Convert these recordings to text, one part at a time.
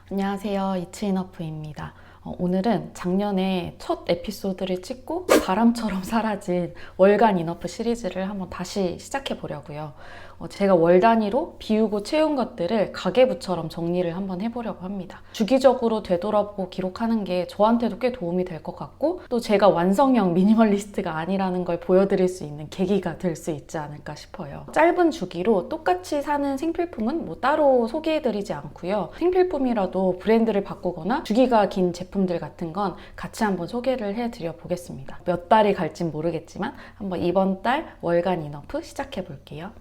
안녕하세요, 이츠인어프입니다. 오늘은 작년에 첫 에피소드를 찍고 바람처럼 사라진 월간 인어프 시리즈를 한번 다시 시작해 보려고요. 제가 월 단위로 비우고 채운 것들을 가계부처럼 정리를 한번 해보려고 합니다. 주기적으로 되돌아보고 기록하는 게 저한테도 꽤 도움이 될 것 같고, 또 제가 완성형 미니멀리스트가 아니라는 걸 보여드릴 수 있는 계기가 될 수 있지 않을까 싶어요. 짧은 주기로 똑같이 사는 생필품은 따로 소개해드리지 않고요. 생필품이라도 브랜드를 바꾸거나 주기가 긴 제품들 같은 건 같이 한번 소개를 해드려 보겠습니다. 몇 달이 갈진 모르겠지만 한번 이번 달 월간 인어프 시작해 볼게요.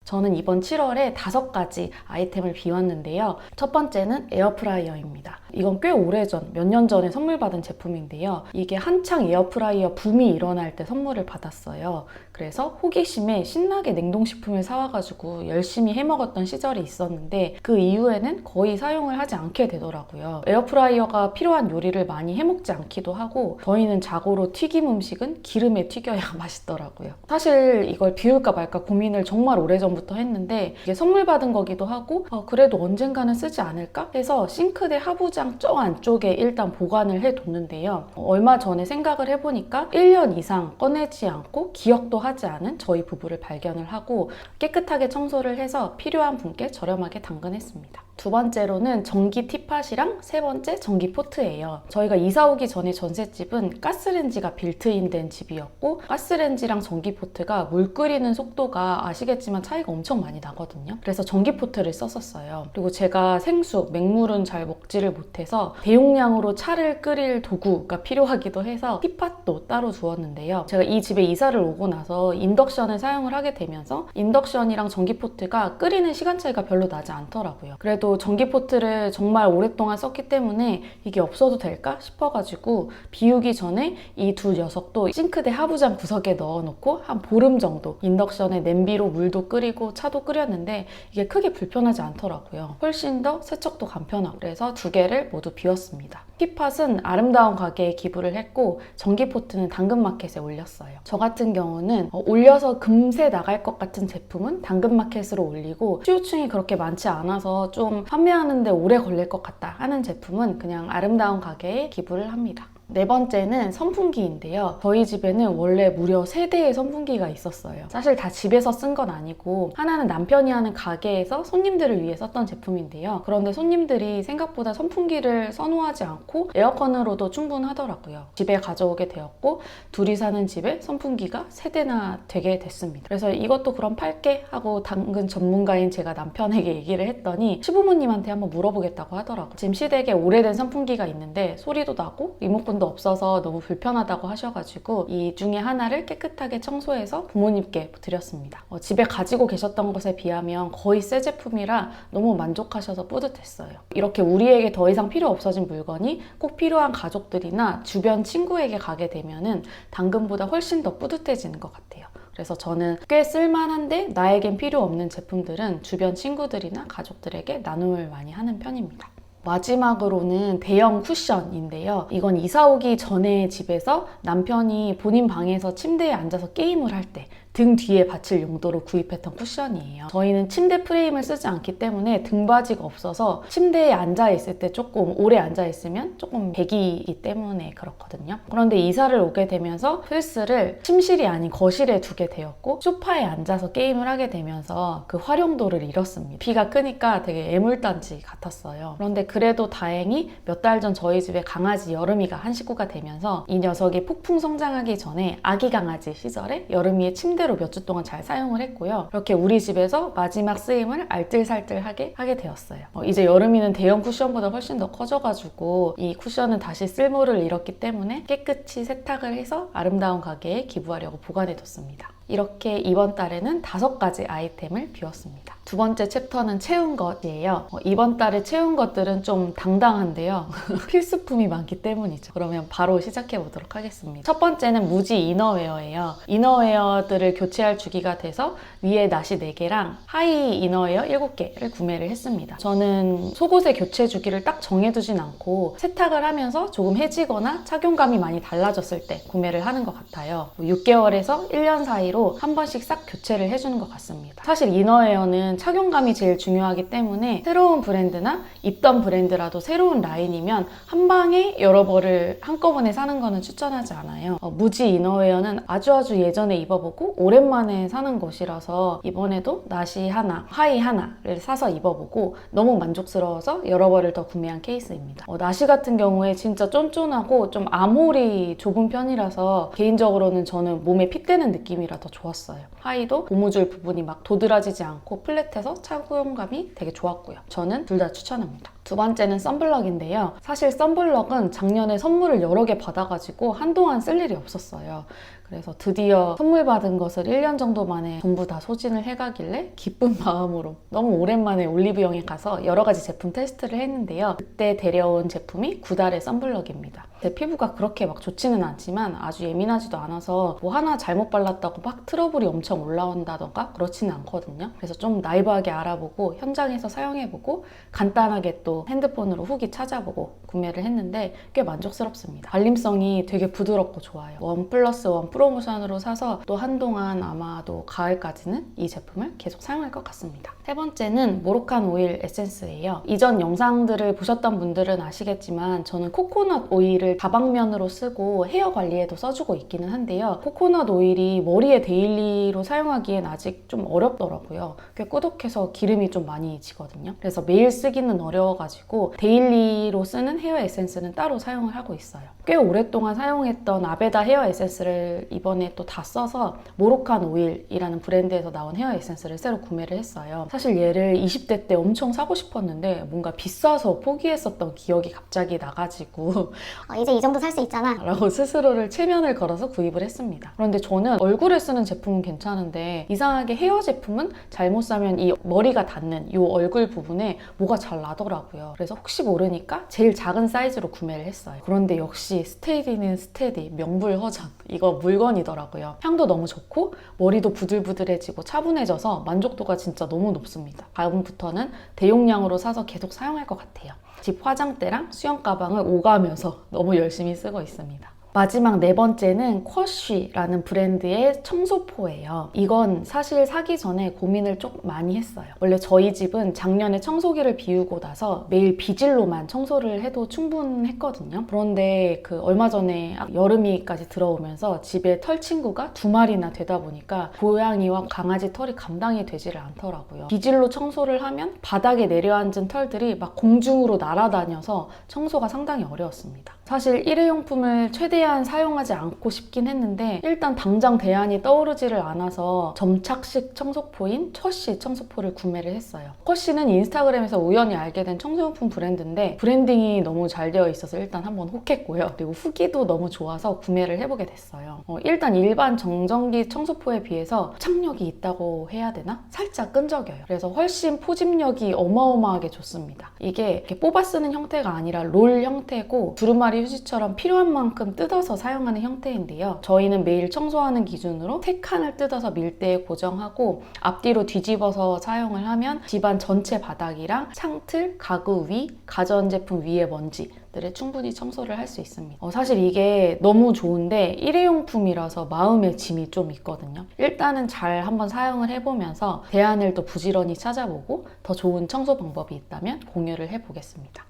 저는 이번 7월에 5가지 아이템을 비웠는데요. 첫 번째는 에어프라이어입니다. 이건 꽤 오래전, 몇 년 전에 선물 받은 제품인데요. 이게 한창 에어프라이어 붐이 일어날 때 선물을 받았어요. 그래서 호기심에 신나게 냉동식품을 사와가지고 열심히 해먹었던 시절이 있었는데, 그 이후에는 거의 사용을 하지 않게 되더라고요. 에어프라이어가 필요한 요리를 많이 해먹지 않기도 하고, 저희는 자고로 튀김 음식은 기름에 튀겨야 맛있더라고요. 사실 이걸 비울까 말까 고민을 정말 오래전부터 했는데, 이게 선물 받은 거기도 하고 그래도 언젠가는 쓰지 않을까 해서 싱크대 하부장 저 안쪽에 일단 보관을 해뒀는데요. 얼마 전에 생각을 해보니까 1년 이상 꺼내지 않고 기억도 하지 않은 저희 부부를 발견을 하고 깨끗하게 청소를 해서 필요한 분께 저렴하게 당근했습니다. 두 번째로는 전기 티팟이랑 세 번째 전기 포트예요. 저희가 이사 오기 전에 전셋집은 가스레인지가 빌트인 된 집이었고, 가스레인지랑 전기 포트가 물 끓이는 속도가 아시겠지만 차이가 엄청 많이 나거든요. 그래서 전기 포트를 썼었어요. 그리고 제가 생수, 맹물은 잘 먹지를 못해서 대용량으로 차를 끓일 도구가 필요하기도 해서 티팟도 따로 두었는데요. 제가 이 집에 이사를 오고 나서 인덕션을 사용을 하게 되면서 인덕션이랑 전기 포트가 끓이는 시간 차이가 별로 나지 않더라고요. 그래도 전기포트를 정말 오랫동안 썼기 때문에 이게 없어도 될까 싶어가지고 비우기 전에 이 두 녀석도 싱크대 하부장 구석에 넣어놓고 한 보름 정도 인덕션에 냄비로 물도 끓이고 차도 끓였는데 이게 크게 불편하지 않더라고요. 훨씬 더 세척도 간편하고, 그래서 두 개를 모두 비웠습니다. 티팟은 아름다운 가게에 기부를 했고, 전기포트는 당근마켓에 올렸어요. 저 같은 경우는 올려서 금세 나갈 것 같은 제품은 당근마켓으로 올리고, 수요층이 그렇게 많지 않아서 좀 판매하는데 오래 걸릴 것 같다 하는 제품은 그냥 아름다운 가게에 기부를 합니다. 네 번째는 선풍기인데요. 저희 집에는 원래 무려 3대의 선풍기가 있었어요. 사실 다 집에서 쓴 건 아니고, 하나는 남편이 하는 가게에서 손님들을 위해 썼던 제품인데요. 그런데 손님들이 생각보다 선풍기를 선호하지 않고 에어컨으로도 충분하더라고요. 집에 가져오게 되었고, 둘이 사는 집에 선풍기가 3대나 되게 됐습니다. 그래서 이것도 그럼 팔게 하고 당근 전문가인 제가 남편에게 얘기를 했더니 시부모님한테 한번 물어보겠다고 하더라고요. 지금 시댁에 오래된 선풍기가 있는데 소리도 나고 리모컨 없어서 너무 불편하다고 하셔가지고 이 중에 하나를 깨끗하게 청소해서 부모님께 드렸습니다. 집에 가지고 계셨던 것에 비하면 거의 새 제품이라 너무 만족하셔서 뿌듯했어요. 이렇게 우리에게 더 이상 필요 없어진 물건이 꼭 필요한 가족들이나 주변 친구에게 가게 되면은 당근보다 훨씬 더 뿌듯해지는 것 같아요. 그래서 저는 꽤 쓸만한데 나에겐 필요 없는 제품들은 주변 친구들이나 가족들에게 나눔을 많이 하는 편입니다. 마지막으로는 대형 쿠션인데요. 이건 이사 오기 전에 집에서 남편이 본인 방에서 침대에 앉아서 게임을 할 때 등 뒤에 받칠 용도로 구입했던 쿠션이에요. 저희는 침대 프레임을 쓰지 않기 때문에 등받이가 없어서 침대에 앉아있을 때 조금 오래 앉아있으면 조금 배기이기 때문에 그렇거든요. 그런데 이사를 오게 되면서 플스를 침실이 아닌 거실에 두게 되었고, 소파에 앉아서 게임을 하게 되면서 그 활용도를 잃었습니다. 비가 크니까 되게 애물단지 같았어요. 그런데 그래도 다행히 몇 달 전 저희 집에 강아지 여름이가 한 식구가 되면서 이 녀석이 폭풍 성장하기 전에 아기 강아지 시절에 여름이의 침대로 몇 주 동안 잘 사용을 했고요. 이렇게 우리 집에서 마지막 쓰임을 알뜰살뜰하게 하게 되었어요. 이제 여름이는 대형 쿠션보다 훨씬 더 커져가지고 이 쿠션은 다시 쓸모를 잃었기 때문에 깨끗이 세탁을 해서 아름다운 가게에 기부하려고 보관해뒀습니다. 이렇게 이번 달에는 5가지 아이템을 비웠습니다. 두 번째 챕터는 채운 것이에요. 이번 달에 채운 것들은 좀 당당한데요. 필수품이 많기 때문이죠. 그러면 바로 시작해 보도록 하겠습니다. 첫 번째는 무지 이너웨어예요. 이너웨어들을 교체할 주기가 돼서 위에 나시 4개랑 하이 이너웨어 7개를 구매를 했습니다. 저는 속옷의 교체 주기를 딱 정해두진 않고 세탁을 하면서 조금 해지거나 착용감이 많이 달라졌을 때 구매를 하는 것 같아요. 6개월에서 1년 사이로 때도 한 번씩 싹 교체를 해주는 것 같습니다. 사실 이너웨어는 착용감이 제일 중요하기 때문에 새로운 브랜드나 입던 브랜드라도 새로운 라인이면 한 방에 여러 벌을 한꺼번에 사는 거는 추천하지 않아요. 무지 이너웨어는 아주 예전에 입어보고 오랜만에 사는 것이라서 이번에도 나시 하나, 하이 하나를 사서 입어보고 너무 만족스러워서 여러 벌을 더 구매한 케이스입니다. 나시 같은 경우에 진짜 쫀쫀하고 좀 암홀이 좁은 편이라서 개인적으로는 저는 몸에 핏되는 느낌이라 더 좋았어요. 하이도 고무줄 부분이 막 도드라지지 않고 플랫해서 착용감이 되게 좋았고요. 저는 둘 다 추천합니다. 두 번째는 선블럭인데요. 사실 선블럭은 작년에 선물을 여러 개 받아가지고 한동안 쓸 일이 없었어요. 그래서 드디어 선물 받은 것을 1년 정도 만에 전부 다 소진을 해가길래 기쁜 마음으로 너무 오랜만에 올리브영에 가서 여러 가지 제품 테스트를 했는데요. 그때 데려온 제품이 구달의 선블럭입니다. 제 피부가 그렇게 막 좋지는 않지만 아주 예민하지도 않아서 뭐 하나 잘못 발랐다고 막 트러블이 엄청 올라온다던가 그렇지는 않거든요. 그래서 좀 나이브하게 알아보고 현장에서 사용해보고 간단하게 또 핸드폰으로 후기 찾아보고 구매를 했는데 꽤 만족스럽습니다. 발림성이 되게 부드럽고 좋아요. 1+1 프로모션으로 사서 또 한동안 아마도 가을까지는 이 제품을 계속 사용할 것 같습니다. 세 번째는 모로칸 오일 에센스예요. 이전 영상들을 보셨던 분들은 아시겠지만 저는 코코넛 오일을 다방면으로 쓰고 헤어 관리에도 써주고 있기는 한데요. 코코넛 오일이 머리에 데일리로 사용하기엔 아직 좀 어렵더라고요. 꽤 꾸덕해서 기름이 좀 많이 지거든요. 그래서 매일 쓰기는 어려워가지고 데일리로 쓰는 헤어 에센스는 따로 사용을 하고 있어요. 꽤 오랫동안 사용했던 아베다 헤어 에센스를 이번에 또 다 써서 모로칸 오일이라는 브랜드에서 나온 헤어 에센스를 새로 구매를 했어요. 사실 얘를 20대 때 엄청 사고 싶었는데 뭔가 비싸서 포기했었던 기억이 갑자기 나가지고 이제 이 정도 살 수 있잖아 라고 스스로를 체면을 걸어서 구입을 했습니다. 그런데 저는 얼굴에 쓰는 제품은 괜찮은데 이상하게 헤어 제품은 잘못 사면 이 머리가 닿는 이 얼굴 부분에 뭐가 잘 나더라고요. 그래서 혹시 모르니까 제일 작은 사이즈로 구매를 했어요. 그런데 역시 스테디는 스테디, 명불허전. 이거 물건이더라고요. 향도 너무 좋고 머리도 부들부들해지고 차분해져서 만족도가 진짜 너무 높습니다. 다음부터는 대용량으로 사서 계속 사용할 것 같아요. 집 화장대랑 수영 가방을 오가면서 너무 열심히 쓰고 있습니다. 마지막 네 번째는 쿼쉬라는 브랜드의 청소포예요. 이건 사실 사기 전에 고민을 좀 많이 했어요. 원래 저희 집은 작년에 청소기를 비우고 나서 매일 비질로만 청소를 해도 충분했거든요. 그런데 얼마 전에 여름이까지 들어오면서 집에 털 친구가 2마리나 되다 보니까 고양이와 강아지 털이 감당이 되지를 않더라고요. 비질로 청소를 하면 바닥에 내려앉은 털들이 막 공중으로 날아다녀서 청소가 상당히 어려웠습니다. 사실 일회용품을 최대한 사용하지 않고 싶긴 했는데 일단 당장 대안이 떠오르지를 않아서 점착식 청소포인 쿼쉬 청소포를 구매를 했어요. 쿼쉬는 인스타그램에서 우연히 알게 된 청소용품 브랜드인데 브랜딩이 너무 잘 되어 있어서 일단 한번 혹했고요. 그리고 후기도 너무 좋아서 구매를 해보게 됐어요. 일단 일반 정전기 청소포에 비해서 착력이 있다고 해야 되나? 살짝 끈적여요. 그래서 훨씬 포집력이 어마어마하게 좋습니다. 이게 이렇게 뽑아 쓰는 형태가 아니라 롤 형태고 두루마리 휴지처럼 필요한 만큼 뜯어서 사용하는 형태인데요. 저희는 매일 청소하는 기준으로 3칸을 뜯어서 밀대에 고정하고 앞뒤로 뒤집어서 사용을 하면 집안 전체 바닥이랑 창틀, 가구 위, 가전제품 위의 먼지들을 충분히 청소를 할 수 있습니다. 사실 이게 너무 좋은데 일회용품이라서 마음의 짐이 좀 있거든요. 일단은 잘 한번 사용을 해보면서 대안을 또 부지런히 찾아보고 더 좋은 청소 방법이 있다면 공유를 해보겠습니다.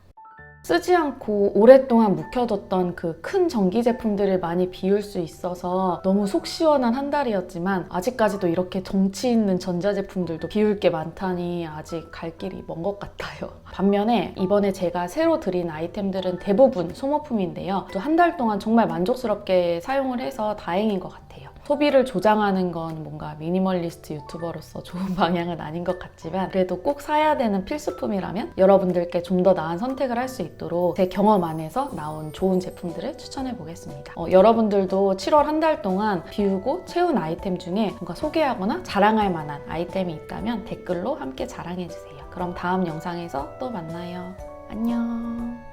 쓰지 않고 오랫동안 묵혀뒀던 그 큰 전기 제품들을 많이 비울 수 있어서 너무 속 시원한 한 달이었지만 아직까지도 이렇게 덩치 있는 전자제품들도 비울 게 많다니 아직 갈 길이 먼 것 같아요. 반면에 이번에 제가 새로 드린 아이템들은 대부분 소모품인데요. 또 한 달 동안 정말 만족스럽게 사용을 해서 다행인 것 같아요. 소비를 조장하는 건 뭔가 미니멀리스트 유튜버로서 좋은 방향은 아닌 것 같지만 그래도 꼭 사야 되는 필수품이라면 여러분들께 좀 더 나은 선택을 할 수 있도록 제 경험 안에서 나온 좋은 제품들을 추천해 보겠습니다. 여러분들도 7월 한 달 동안 비우고 채운 아이템 중에 뭔가 소개하거나 자랑할 만한 아이템이 있다면 댓글로 함께 자랑해 주세요. 그럼 다음 영상에서 또 만나요. 안녕.